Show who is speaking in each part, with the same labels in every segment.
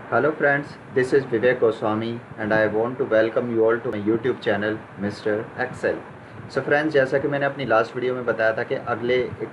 Speaker 1: Hello friends, this is Vivek Goswami and I want to welcome you all to my YouTube channel Mr. Excel. So friends, जैसा कि मैंने अपनी last video में बताया था कि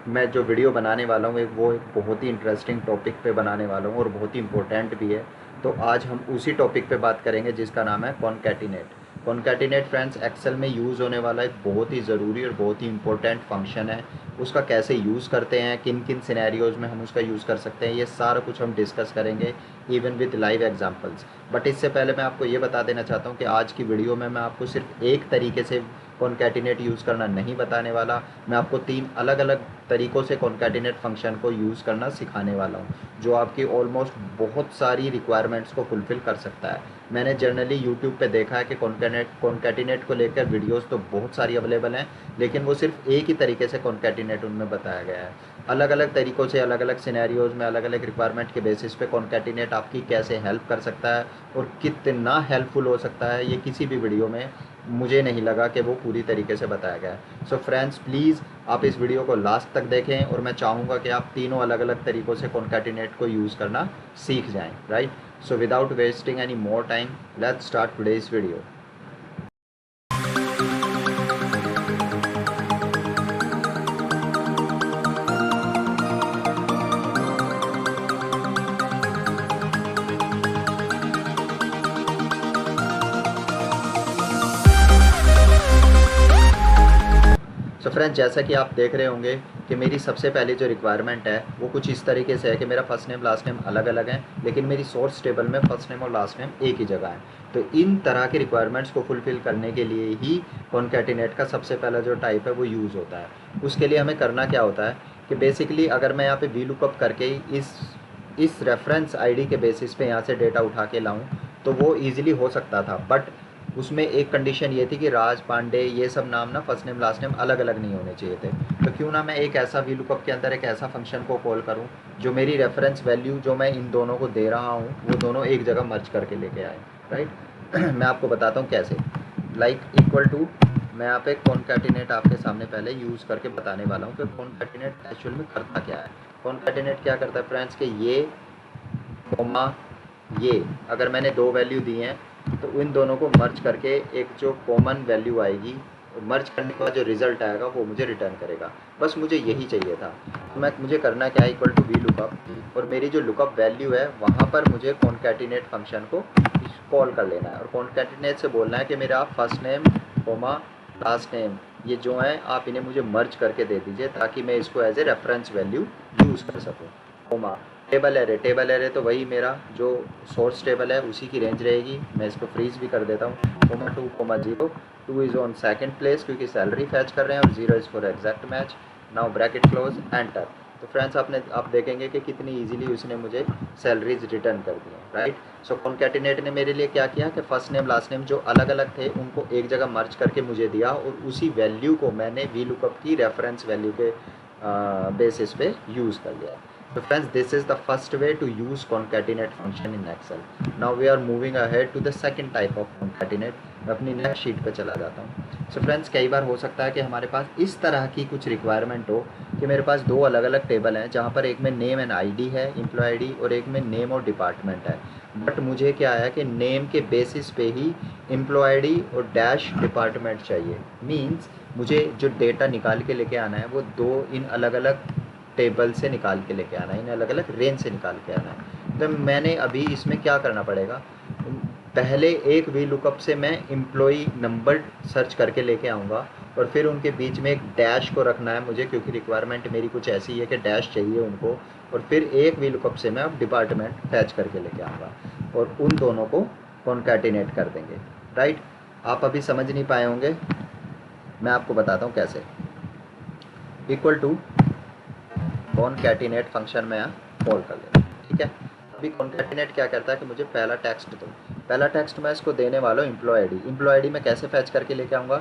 Speaker 1: मैं जो वीडियो बनाने वाला हूँ वो एक बहुत ही इंटरेस्टिंग टॉपिक पे बनाने वाला हूँ और बहुत ही इम्पोर्टेंट भी है। तो आज हम उसी टॉपिक पे बात करेंगे जिसका नाम है कॉन्कैटिनेट। कॉन्कैटिनेट फ्रेंड्स एक्सेल में यूज़ होने वाला एक बहुत ही ज़रूरी और बहुत ही इंपॉर्टेंट फंक्शन है। उसका कैसे यूज़ करते हैं, किन किन सिनेरियोज़ में हम उसका यूज़ कर सकते हैं, ये सारा कुछ हम डिस्कस करेंगे even with live examples. But इससे पहले मैं आपको ये बता देना चाहता हूँ कि आज की वीडियो में मैं आपको सिर्फ एक तरीके से कॉन्कैटिनेट यूज़ करना नहीं बताने वाला, मैं आपको 3 अलग अलग तरीक़ों से कॉन्कैटिनेट फंक्शन को यूज़ करना सिखाने वाला हूँ, जो आपकी ऑलमोस्ट बहुत सारी रिक्वायरमेंट्स को फुलफ़िल कर सकता है। मैंने जनरली यूट्यूब पे देखा है कि कॉन्कैटिनेट को लेकर वीडियोस तो बहुत सारी अवेलेबल हैं, लेकिन वो सिर्फ एक ही तरीके से कॉन्कैटिनेट उनमें बताया गया है। अलग अलग तरीक़ों से, अलग अलग सिनेरियोज़ में, अलग अलग रिक्वायरमेंट के बेसिस पे कॉन्कैटिनेट आपकी कैसे हेल्प कर सकता है और कितना हेल्पफुल हो सकता है, ये किसी भी वीडियो में मुझे नहीं लगा कि वो पूरी तरीके से बताया गया है। सो फ्रेंड्स, प्लीज़ आप इस वीडियो को लास्ट तक देखें और मैं चाहूँगा कि आप तीनों अलग अलग तरीक़ों से कॉन्कैटिनेट को यूज़ करना सीख जाएँ, right. So without wasting any more time, let's start today's video. So friends, जैसा कि आप देख रहे होंगे कि मेरी सबसे पहली जो रिक्वायरमेंट है वो कुछ इस तरीके से है कि मेरा फर्स्ट नेम लास्ट नेम अलग अलग है, लेकिन मेरी सोर्स टेबल में फर्स्ट नेम और लास्ट नेम एक ही जगह है। तो इन तरह के रिक्वायरमेंट्स को फुलफ़िल करने के लिए ही कॉन्कैटिनेट का सबसे पहला जो टाइप है वो यूज़ होता है। उसके लिए हमें करना क्या होता है कि बेसिकली अगर मैं यहाँ पे वी लुकअप करके इस रेफरेंस आईडी के बेसिस पे यहाँ से डेटा उठा के लाऊँ तो वो ईज़िली हो सकता था, बट उसमें एक कंडीशन ये थी कि राज, पांडे, ये सब नाम ना फर्स्ट नेम लास्ट नेम अलग अलग नहीं होने चाहिए थे। तो क्यों ना मैं एक ऐसा वी लुकअप के अंदर एक ऐसा फंक्शन को कॉल करूं जो मेरी रेफरेंस वैल्यू जो मैं इन दोनों को दे रहा हूं वो दोनों एक जगह मर्ज करके लेके आए, राइट। मैं आपको बताता हूँ कैसे। लाइक इक्वल टू, मैं यहाँ पे कॉन्कैटिनेट आपके सामने पहले यूज़ करके बताने वाला हूँ कि कॉन्कैटिनेट एक्चुअल में करता क्या है। कॉन्कैटिनेट क्या करता है फ्रेंड्स कि ये कोमा ये अगर मैंने दो वैल्यू दी हैं तो इन दोनों को मर्ज करके एक जो कॉमन वैल्यू आएगी, मर्ज करने के बाद जो रिज़ल्ट आएगा वो मुझे रिटर्न करेगा। बस मुझे यही चाहिए था। तो मुझे करना क्या है, इक्वल टू वी लुकअप, और मेरी जो लुकअप वैल्यू है वहाँ पर मुझे कॉन्कैटिनेट फंक्शन को कॉल कर लेना है और कॉन्कैटिनेट से बोलना है कि मेरा first name comma last name ये जो है आप इन्हें मुझे मर्ज करके दे दीजिए ताकि मैं इसको as a reference value use कर सकूँ। कोमा टेबल एरे तो वही मेरा जो सोर्स टेबल है उसी की रेंज रहेगी। मैं इसको फ्रीज भी कर देता हूँ। Comma 2 comma 0, 2 is on second place क्योंकि सैलरी फैच कर रहे हैं और 0 is for exact match. Now bracket close, enter. तो फ्रेंड्स आप देखेंगे कि कितनी इजीली उसने मुझे सैलरीज रिटर्न कर दी है, राइट। सो कॉन्कैटिनेट ने मेरे लिए क्या किया कि फर्स्ट नेम लास्ट नेम जो अलग अलग थे उनको एक जगह मर्ज करके मुझे दिया और उसी वैल्यू को मैंने वी लुकअप की रेफरेंस वैल्यू के बेसिस पे यूज़ कर लिया। So friends, this is the first way to use concatenate function in Excel. Now we are moving ahead to the second type of concatenate. मैं अपनी next sheet पे चला जाता हूँ। सो फ्रेंड्स, कई बार हो सकता है कि हमारे पास इस तरह की कुछ रिक्वायरमेंट हो कि मेरे पास दो अलग अलग टेबल हैं जहाँ पर एक में नेम एंड आईडी है, एम्प्लॉय आईडी, और एक में नेम और डिपार्टमेंट है। बट मुझे क्या है कि नेम के बेसिस पे ही एम्प्लॉय आईडी और डैश डिपार्टमेंट चाहिए। मीन्स मुझे जो डेटा निकाल के लेके आना है वो दो इन अलग अलग टेबल से निकाल के लेके आना है, इन अलग अलग रेंज से निकाल के आना है। तो मैंने अभी इसमें क्या करना पड़ेगा, पहले एक वी लुकअप से मैं एम्प्लॉई नंबर सर्च करके लेके आऊँगा और फिर उनके बीच में एक डैश को रखना है मुझे, क्योंकि रिक्वायरमेंट मेरी कुछ ऐसी है कि डैश चाहिए उनको। और फिर एक वी लुकअप से मैं अब डिपार्टमेंट फैच करके लेके आऊँगा और उन दोनों को कॉन्कैटिनेट कर देंगे, राइट। आप अभी समझ नहीं पाए होंगे, मैं आपको बताता हूँ कैसे। इक्वल टू कॉन्कैटिनेट फंक्शन में यहाँ कॉल कर लेना, ठीक है। अभी कॉन्कैटिनेट क्या करता है कि मुझे पहला टेक्स्ट दो। पहला टेक्स्ट मैं इसको देने वाला हूँ एम्प्लॉय आईडी। एम्प्लॉय आईडी मैं कैसे फैच करके लेके आऊँगा,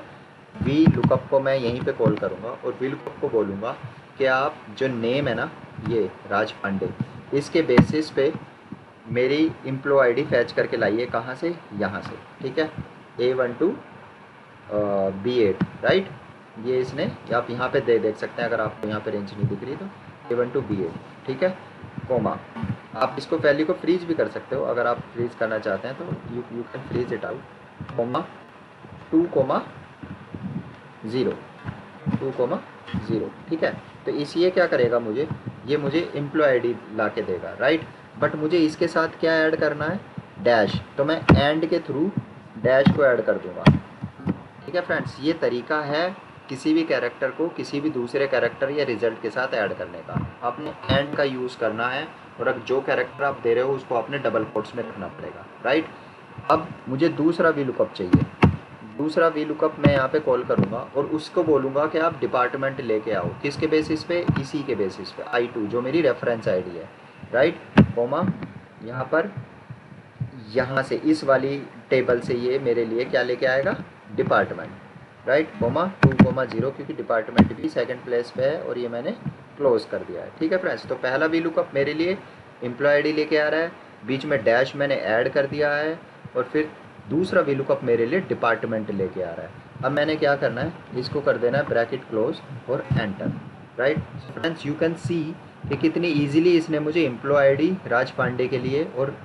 Speaker 1: वी लुकअप को मैं यहीं पे कॉल करूँगा और वी लुकअप को बोलूँगा कि आप जो नेम है ना ये राज पांडे, इसके बेसिस पे मेरी एम्प्लॉय आईडी फैच करके लाइए। कहाँ से, यहाँ से, ठीक है। A1 to B8, right. ये इसने आप यहाँ पे देख सकते हैं, अगर आपको यहाँ पे रेंज नहीं दिख रही तो A1 to B8, ठीक है। कोमा आप इसको वैल्यू को फ्रीज भी कर सकते हो, अगर आप फ्रीज करना चाहते हैं तो you can freeze it out, comma 2,0, 2,0, ठीक है। तो इस ये क्या करेगा मुझे, ये मुझे एम्प्लॉय आईडी ला के देगा, राइट। बट मुझे इसके साथ क्या ऐड करना है, डैश, तो मैं एंड के थ्रू डैश को ऐड कर दूंगा, ठीक है फ्रेंड्स। ये तरीका है किसी भी कैरेक्टर को किसी भी दूसरे कैरेक्टर या रिजल्ट के साथ ऐड करने का। आपने एंड का यूज़ करना है, और अब जो कैरेक्टर आप दे रहे हो उसको आपने डबल कोट्स में रखना पड़ेगा, राइट। अब मुझे दूसरा वी लुकअप चाहिए, दूसरा वी लुकअप मैं यहाँ पे कॉल करूँगा और उसको बोलूँगा कि आप डिपार्टमेंट लेके आओ, किसके बेसिस पे, इसी के बेसिस पे, I2 जो मेरी रेफरेंस आईडी है, राइट, कोमा यहाँ पर, यहाँ से इस वाली टेबल से ये मेरे लिए क्या लेके आएगा, डिपार्टमेंट, राइट, कोमा 2,0, क्योंकि डिपार्टमेंट भी सेकंड प्लेस पे है और ये मैंने क्लोज कर दिया है, ठीक है फ्रेंड्स। तो पहला वी लुकअप मेरे लिए एम्प्लॉय आईडी लेके आ रहा है, बीच में डैश मैंने ऐड कर दिया है, और फिर दूसरा वी लुकअप मेरे लिए डिपार्टमेंट लेके आ रहा है। अब मैंने क्या करना है, इसको कर देना है ब्रैकेट क्लोज और enter, right. Friends you can see कि कितनी ईजिली इसने मुझे एम्प्लॉय आईडी राज पांडे के लिए और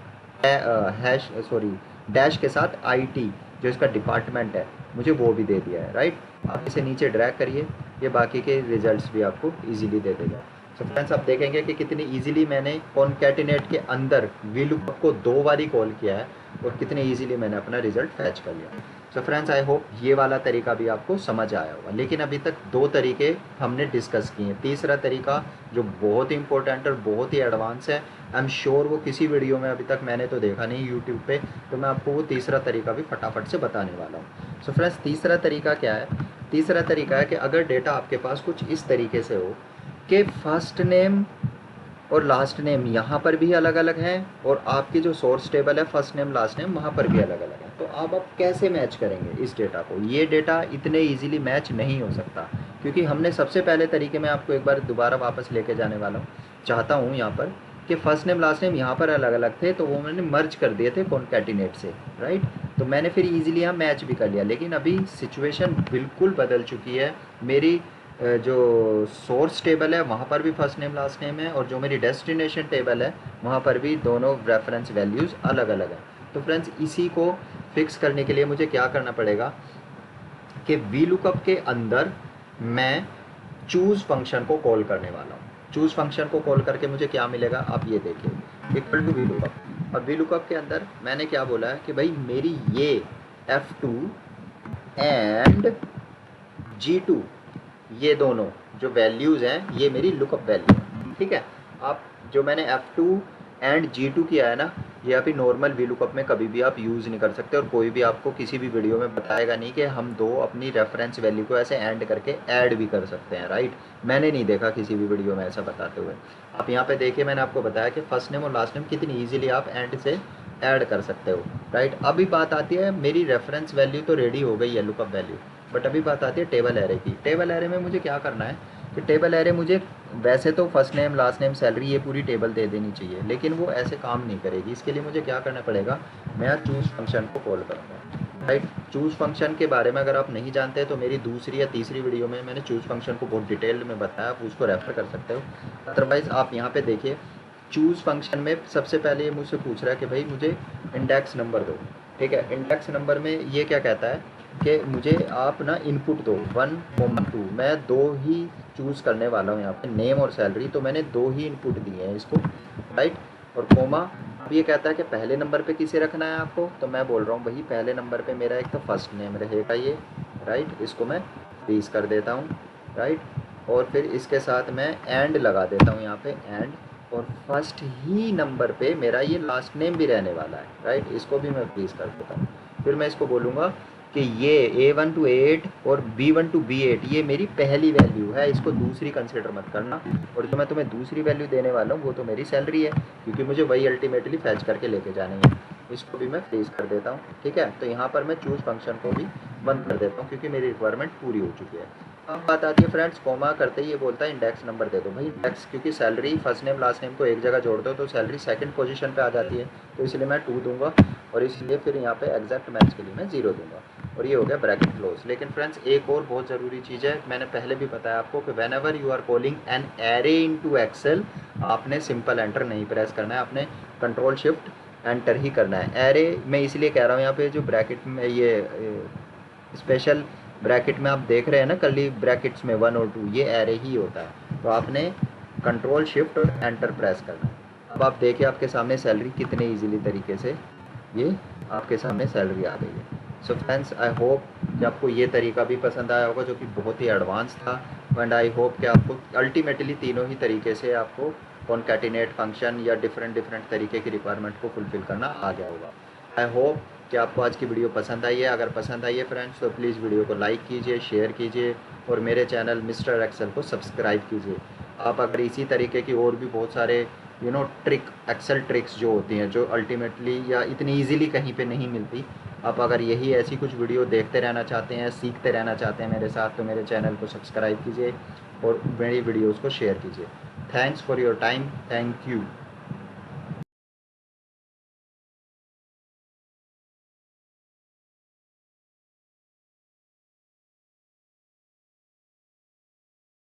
Speaker 1: डैश के साथ IT जो इसका डिपार्टमेंट है मुझे वो भी दे दिया है, राइट। आप इसे नीचे ड्रैग करिए, ये बाकी के रिजल्ट्स भी आपको इजीली दे देगा। सो फ्रेंड्स आप देखेंगे कि कितनी इजीली मैंने कॉन्कैटिनेट के अंदर वी लुकअप को 2 बारी कॉल किया है और कितने इजीली मैंने अपना रिजल्ट फैच कर लिया। सो फ्रेंड्स आई होप ये वाला तरीका भी आपको समझ आया होगा। लेकिन अभी तक 2 तरीके हमने डिस्कस किए हैं, तीसरा तरीका जो बहुत ही इंपॉर्टेंट और बहुत ही एडवांस है, आई एम श्योर वो किसी वीडियो में अभी तक मैंने तो देखा नहीं यूट्यूब पे, तो मैं आपको वो तीसरा तरीका भी फटाफट से बताने वाला हूँ। सो फ्रेंड्स तीसरा तरीका क्या है, तीसरा तरीका है कि अगर डेटा आपके पास कुछ इस तरीके से हो कि फर्स्ट नेम और लास्ट नेम यहाँ पर भी अलग अलग हैं और आपकी जो सोर्स टेबल है फर्स्ट नेम लास्ट नेम वहाँ पर भी अलग अलग है, तो अब आप कैसे मैच करेंगे इस डेटा को। ये डेटा इतने इजीली मैच नहीं हो सकता, क्योंकि हमने सबसे पहले तरीके में आपको एक बार दोबारा वापस लेके जाने वाला हूँ, चाहता हूँ यहाँ पर कि फर्स्ट नेम लास्ट नेम यहाँ पर अलग अलग थे, तो वो मैंने मर्ज कर दिए थे कॉन्कैटिनेट से, राइट। तो मैंने फिर ईजिली यहाँ मैच भी कर लिया, लेकिन अभी सिचुएशन बिल्कुल बदल चुकी है। मेरी जो सोर्स टेबल है वहाँ पर भी फर्स्ट नेम लास्ट नेम है, और जो मेरी डेस्टिनेशन टेबल है वहाँ पर भी दोनों रेफरेंस वैल्यूज़ अलग अलग हैं। तो फ्रेंड्स इसी को फिक्स करने के लिए मुझे क्या करना पड़ेगा कि वी लुकअप के अंदर मैं चूज़ फंक्शन को कॉल करने वाला हूँ। चूज़ फंक्शन को कॉल करके मुझे क्या मिलेगा, आप ये देखिए, इक्वल टू वी लुकअप। अब वी लुकअप के अंदर मैंने क्या बोला है कि भाई मेरी ये F2 एंड G2 ये दोनों जो वैल्यूज़ हैं ये मेरी लुकअप वैल्यू है, ठीक है। आप जो मैंने F2 एंड G2 किया है ना, ये अभी नॉर्मल वी लुकअप में कभी भी आप यूज़ नहीं कर सकते, और कोई भी आपको किसी भी वीडियो में बताएगा नहीं कि हम दो अपनी रेफरेंस वैल्यू को ऐसे एंड करके ऐड भी कर सकते हैं, राइट। मैंने नहीं देखा किसी भी वीडियो में ऐसा बताते हुए। आप यहाँ पे देखिए मैंने आपको बताया कि फर्स्ट नेम और लास्ट नेम कितनी ईजिली आप एंड से ऐड कर सकते हो, राइट। अभी बात आती है मेरी रेफरेंस वैल्यू तो रेडी हो गई है लुकअप वैल्यू, बट अभी बात आती है टेबल एरे की। टेबल एरे में मुझे क्या करना है कि टेबल एरे मुझे वैसे तो first name last name salary ये पूरी टेबल दे देनी चाहिए, लेकिन वो ऐसे काम नहीं करेगी। इसके लिए मुझे क्या करना पड़ेगा, मैं चूज़ फंक्शन को कॉल करूँगा, राइट। चूज़ फंक्शन के बारे में अगर आप नहीं जानते तो मेरी दूसरी या तीसरी वीडियो में मैंने चूज़ फंक्शन को बहुत डिटेल्ड में बताया, आप उसको रेफर कर सकते हो। अदरवाइज़ आप यहाँ पे देखिए चूज़ फंक्शन में सबसे पहले ये मुझसे पूछ रहा है कि भाई मुझे इंडेक्स नंबर दो, ठीक है। इंडेक्स नंबर में ये क्या कहता है कि मुझे आप ना इनपुट दो 1,2, मैं 2 ही चूज़ करने वाला हूँ यहाँ पे, नेम और सैलरी, तो मैंने 2 ही इनपुट दिए हैं इसको, राइट। और कोमा अब ये कहता है कि पहले नंबर पे किसे रखना है आपको, तो मैं बोल रहा हूँ भाई पहले नंबर पे मेरा एक तो फर्स्ट नेम रहेगा ये, राइट। इसको मैं फ्रीज कर देता हूँ, राइट। और फिर इसके साथ मैं एंड लगा देता हूँ यहाँ पे एंड, और फर्स्ट ही नंबर पे मेरा ये लास्ट नेम भी रहने वाला है, राइट। इसको भी मैं फ्रीज कर देता हूँ। फिर मैं इसको बोलूँगा कि ये A1 to A8 और B1 to B8 ये मेरी पहली वैल्यू है, इसको दूसरी कंसिडर मत करना, और जो मैं तुम्हें दूसरी वैल्यू देने वाला हूँ वो तो मेरी सैलरी है, क्योंकि मुझे वही अल्टीमेटली फैच करके लेके जानी है। इसको भी मैं फ्रीज कर देता हूँ, ठीक है। तो यहाँ पर मैं चूज़ फंक्शन को भी बंद कर देता हूँ क्योंकि मेरी रिक्वायरमेंट पूरी हो चुकी है। अब बात आती है फ्रेंड्स, कोमा करते ही ये बोलता है इंडेक्स नंबर दे दो। भाई इंडेक्स, क्योंकि salary first name last name को एक जगह जोड़ दो तो सैलरी सेकंड पोजीशन पे आ जाती है, तो इसलिए मैं 2 दूंगा, और इसलिए फिर यहाँ पे एग्जैक्ट मैच के लिए मैं 0 दूंगा। और ये हो गया ब्रैकेट क्लोज। लेकिन फ्रेंड्स एक और बहुत ज़रूरी चीज़ है, मैंने पहले भी बताया आपको कि whenever you are calling an array into Excel, आपने सिंपल एंटर नहीं प्रेस करना है, आपने कंट्रोल शिफ्ट एंटर ही करना है। एरे मैं इसलिए कह रहा हूँ यहाँ पे जो ब्रैकेट में ये स्पेशल ब्रैकेट में आप देख रहे हैं ना कर्ली ब्रैकेट्स में 1 और 2, ये एरे ही होता है। तो आपने कंट्रोल शिफ्ट और एंटर प्रेस करना है। अब आप देखिए आपके सामने सैलरी कितने इजीली तरीके से ये आपके सामने सैलरी आ गई है। सो फ्रेंड्स आई होप कि आपको ये तरीका भी पसंद आया होगा जो कि बहुत ही एडवांस था। एंड आई होप कि आपको अल्टीमेटली तीनों ही तरीके से आपको कॉन्कैटिनेट फंक्शन या डिफरेंट तरीके की रिक्वायरमेंट को फुलफ़िल करना आ गया होगा। आई होप कि आपको आज की वीडियो पसंद आई है। अगर पसंद आई है फ्रेंड्स तो प्लीज़ वीडियो को लाइक कीजिए, शेयर कीजिए और मेरे चैनल मिस्टर एक्सेल को सब्सक्राइब कीजिए। आप अगर इसी तरीके की और भी बहुत सारे ट्रिक एक्सेल ट्रिक्स जो होती हैं जो अल्टीमेटली या इतनी इजीली कहीं पे नहीं मिलती, आप अगर यही ऐसी कुछ वीडियो देखते रहना चाहते हैं, सीखते रहना चाहते हैं मेरे साथ, तो मेरे चैनल को सब्सक्राइब कीजिए और मेरी वीडियोज़ को शेयर कीजिए। Thanks for your time. Thank you.